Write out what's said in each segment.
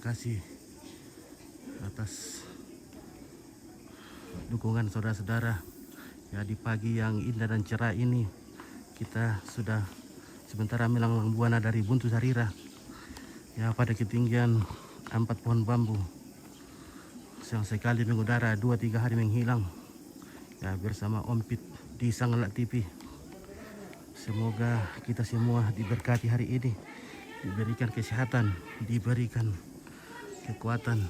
kasih atas dukungan saudara-saudara. Ya, di pagi yang indah dan cerah ini kita sudah sementara melanglang buana dari Buntu Sarira. Ya, pada ketinggian 4 pohon bambu yang sekali mengudara 2-3 hari menghilang. Ya, bersama Om Pit di Sangalak TV. Semoga kita semua diberkati hari ini, diberikan kesehatan, diberikan kekuatan,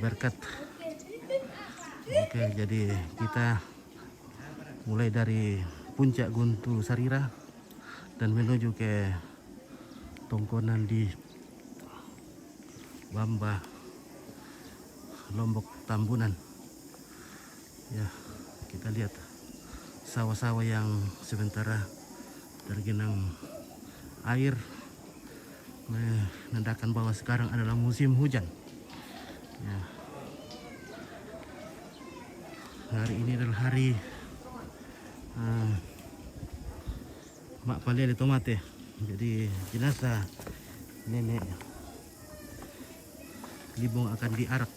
berkat. Oke, jadi kita mulai dari puncak Guntu Sarira dan menuju ke tongkonan di Bamba, Lombok Tambunan. Ya, kita lihat sawah-sawah yang sementara tergenang air, menandakan bahwa sekarang adalah musim hujan. Ya. Hari ini adalah hari Mak Palia di Tomate. Jadi jenazah nenek Libong akan diarak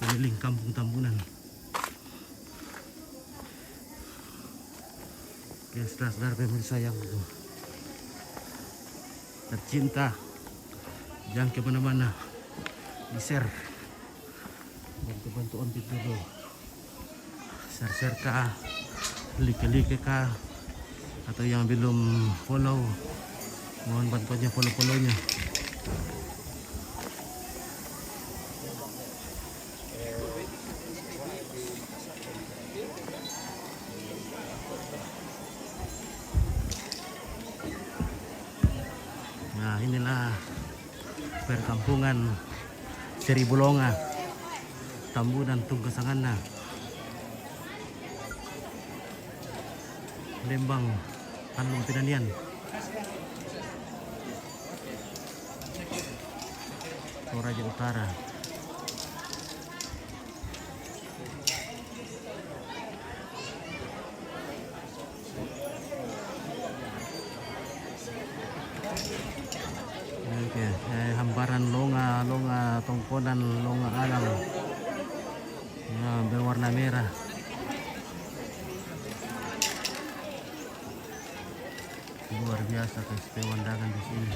keliling kampung Tambunan. Ya, saudara pemirsa yang tercinta, jangan kemana-mana, di-share, bantu-bantu on dulu, share kah, like kah, atau yang belum follow, mohon bantuannya follow-follownya. Nah, inilah perkampungan Seribu Longa, Tambunan Tunggasangana, Lembang, Tanjung Pinanian. Toraja Utara. Oke, hamparan longa tongkonan, longa alang, ya, berwarna merah. Luar biasa pemandangan di sini.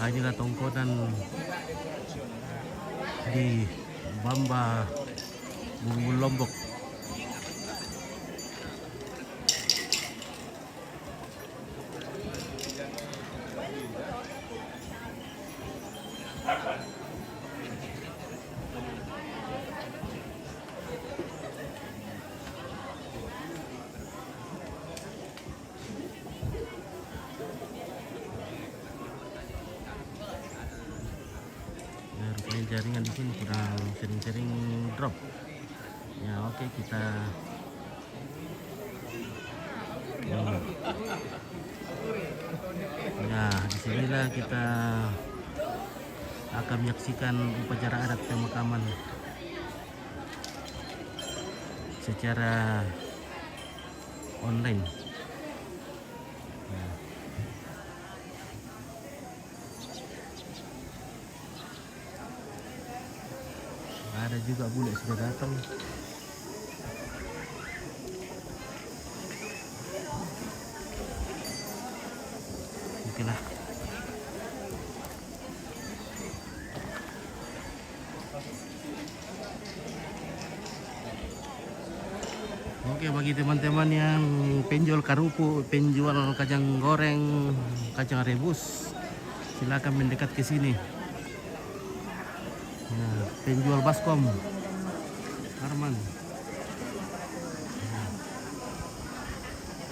Inilah tongkonan di Bamba, Bumbu Lombok. Rupanya jaringan di sini kurang sering-sering drop. Ya, oke, kita nah, disinilah kita akan menyaksikan upacara adat pemakaman secara online. Nah, ada juga bule sudah datang. Oke lah. Oke, bagi teman-teman yang penjual karupu, penjual kacang goreng, kacang rebus, silakan mendekat ke sini. Ya, penjual baskom, Arman. Ya.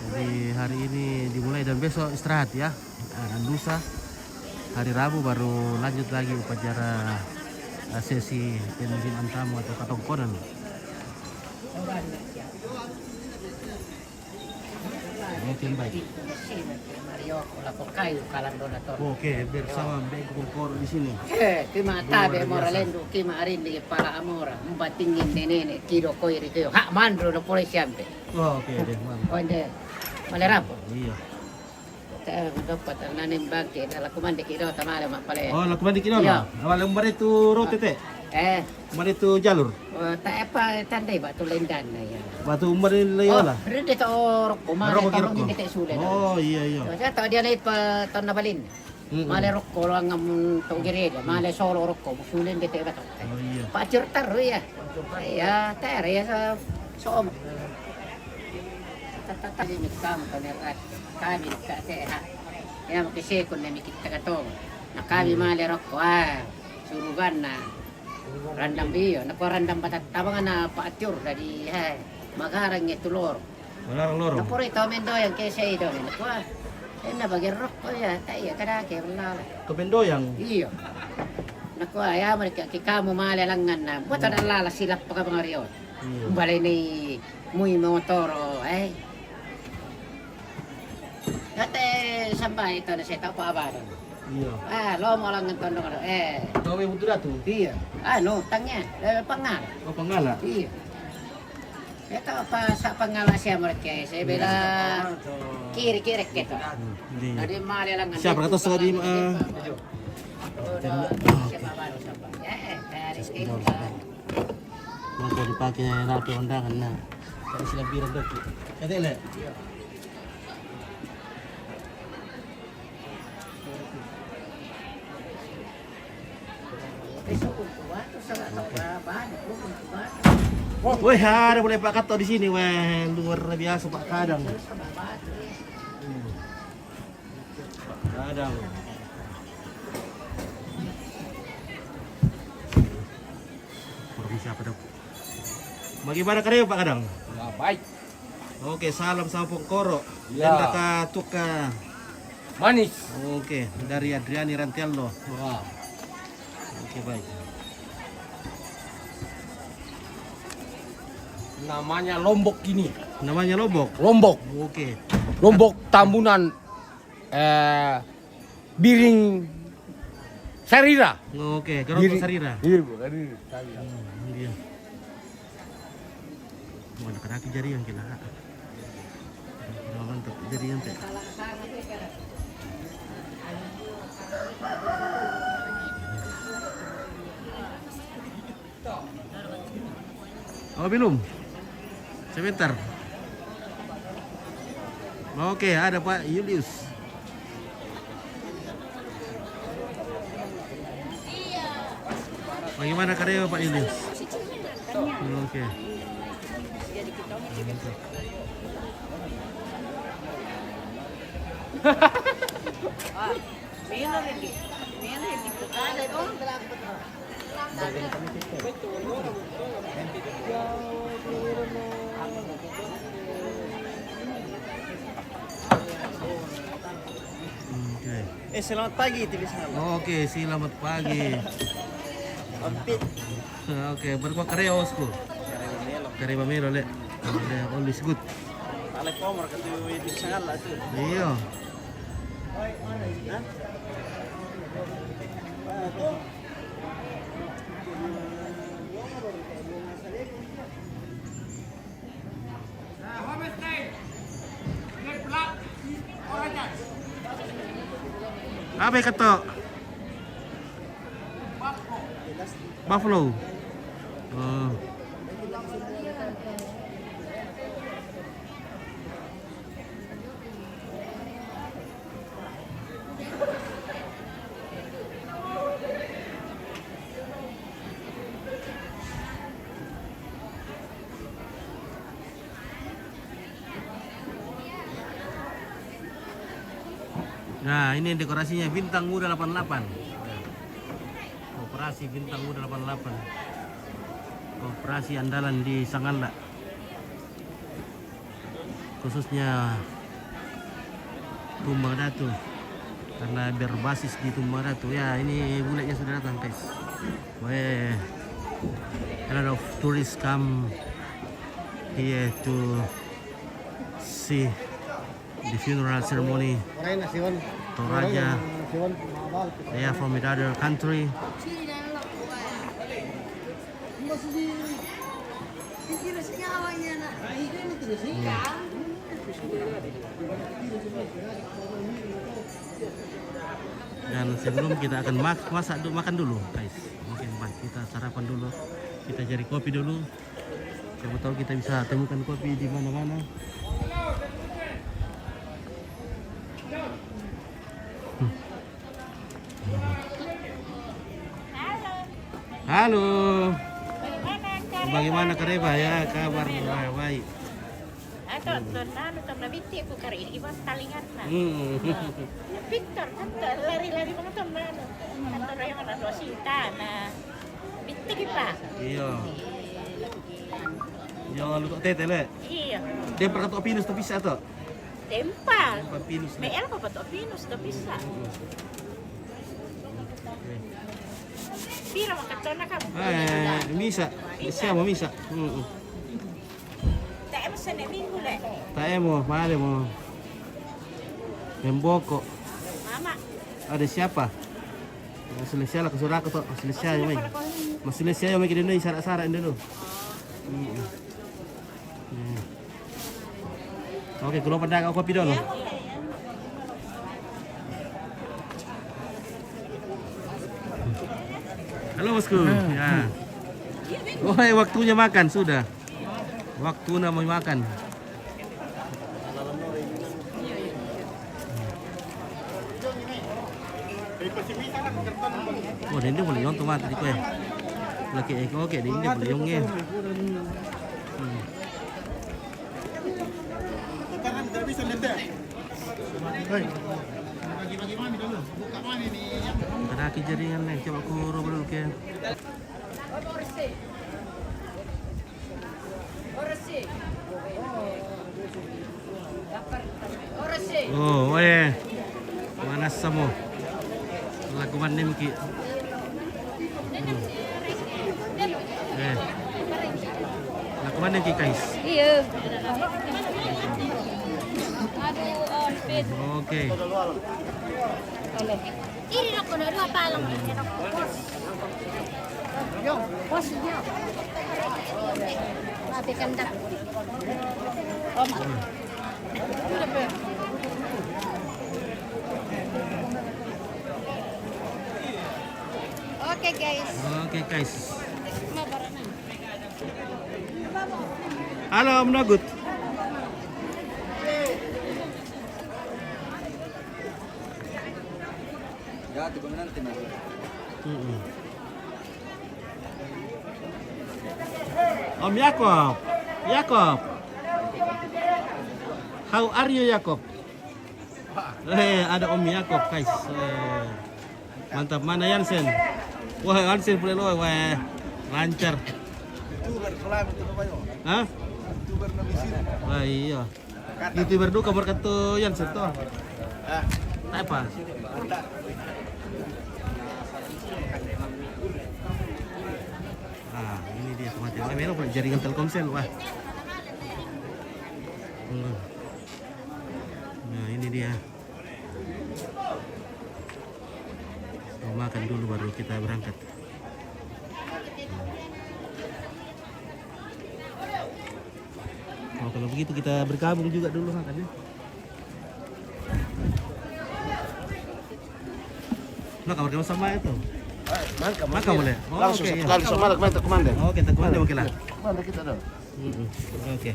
Jadi hari ini dimulai dan besok istirahat ya. Lusa hari Rabu baru lanjut lagi upacara sesi penerimaan tamu atau katongkonan. Oke, baik. Oke, bersama Bengkokor di sini. Kima tabe moralendo kima arindi para amora mbatingin nene kiro koiri kyo hak mandro no polisiampe. Oke deh, Onde malerapo. Iya. dapat nanin bangke dala kumande kiro tamale mapale. Oh, lakukan di kilo Iya. no. Awal umbar itu rote teh. Umbar itu jalur. Tak apa tandai batu lendan na ya. Batu umbar ini layola. Rede ta orok ko male Rokok tamang kiroko. hindi te sule. Oh, iya iya. Saya tahu dia naik pa ton na balin. Male rokko lang am to gireda, male solo rokko musulin kita bato. Oh iya. Pacur taru ya. Ya, ter ya sa soom. Tata ni kam kanerat. Kami ka seha. Ya makisi kun na mikita ka to. Nakami male rokko surugan na. Randam biyo, nakuarandam patat tabangan na paacur dari magarang itu lor. Larang lorong. Napuri to mendo yang kese itu ni nakua. Na bagi rokko ya, tayo kada ke belala. Kebendoyang. Iyo. Nakua ya mereka kamu malalangan na. Buat ada lala silap pa ka mga riyon. Iya. Balay ni muy motoro Dati sambay ito na siya tao pa abado. Iya. Lo mo lang ng tono ko. Kau may butuh datu. Iya. No, tangnya. Pangal. Oh, pangala. Iya. Ito pa sa pangala siya mereka. Saya bela kiri-kiri gitu. Hindi. Tadi malalangan. Siapa kata sa di Maka dipakai rapi undangan na. Kaya sila birang dati. Kaya tele. Wih, ada boleh Pak Kato di sini, weh. Luar biasa Pak Kadang. Pak Kadang. Orang siapa dong? Bagaimana kario Pak Kadang? Ya, baik. Oke, salam sama Pongkoro. Ya. Dan kakak Tuka. Manis. Oke, dari Adriani Rantiallo. Wah. Oke, baik. Namanya Lombok ini. Namanya Lombok. Lombok. Oke. Lombok Tambunan Biring Sarira. Oke, Kerongko Sarira. Iya, Sarira. Iya. Mau anak jari yang kila. Mantap jari yang teh. Oh, belum. Sebentar. Oke, ada Pak Julius. Bagaimana karya Pak Julius? Oke. Selamat pagi tulisan. Oke, selamat pagi. Oke, berapa karya osku? Karya Bamelo le. Always good. Alek pomor katu itu sangat lah tu. Iya. Apa kata? Buffalo. Oh. Nah, ini dekorasinya Bintang Muda 88. Operasi Bintang Muda 88. Operasi andalan di Sangala. Khususnya Tumbang Datu. Karena berbasis di Tumbang Datu. Ya, ini bulatnya sudah datang, guys. Weh. A lot of tourists come here to see the funeral ceremony. Toraja, they are from another country. Dan sebelum kita akan makan dulu, guys. Mungkin baik kita sarapan dulu. Kita cari kopi dulu. Siapa tahu kita bisa temukan kopi di mana-mana. Halo. Bagaimana Kareba ya? Kabar baik. Ato don anu tom na bitti ko kari ibang talingan na. Victor kanto lari-lari mga tom na ano. Kanto ra yung ano sita na bitti kita. Iya. Jangan lupa tete le. Iya. Dia perkataan pinus tapi bisa tuh. Tempa. Pinus. May el pa to pinus do bisa. Pira makato na ka. Bisa. Siapa bisa? Tayo sa minggu le. Tayo mo, mali mo. Memboko. Mama. Ada siapa? Selesai lah kesurat aku tuh. Selesai mai. Mas selesai yang mikir ini syarat-syarat dulu. Oke, kalau pada kau kopi dulu. Halo bosku. Ya. Woi, waktunya makan sudah. Waktunya mau makan. Oh, ini boleh yang tomat tadi kue. Lagi oke, ini boleh yongnya. Kaki jaringan nih, coba aku rubah dulu ke. Oh, weh, mana semua? Lakukan nih mungkin. Lakukan nih guys. Iya. Oke. Ini ako na dua palang ini ako. Bos niya. Tapi kandak. Oke guys. Oke guys. Halo Om Nagut. Ya, tiba nanti mas. Om Yakob. Yakob. How are you Yakob? Ada Om Yakob guys. Mantap, mana Yansen? Wah, Yansen boleh loh, wah. Lancar. Hah? Wah iya. YouTuber dulu kamar kata Yansen tuh. Apa? Ah, ini dia tomatnya. Wah, merah boleh jaringan Telkomsel, wah. Nah, ini dia. Mau makan dulu baru kita berangkat. Oh, kalau begitu kita bergabung juga dulu makannya. Nah, kamar sama itu. Maka boleh. Oh, Langsung oke, satu iya. kali sama kita komandan. Oke, kita kemana oke lah. Mana kita dong? Oke.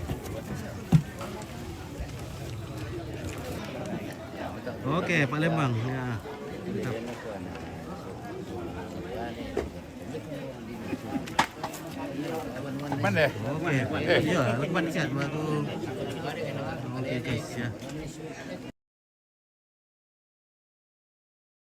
Oke, Palembang. Ya. Mantap. Mana? Oke, iya, lepas sihat baru. Oke guys ya.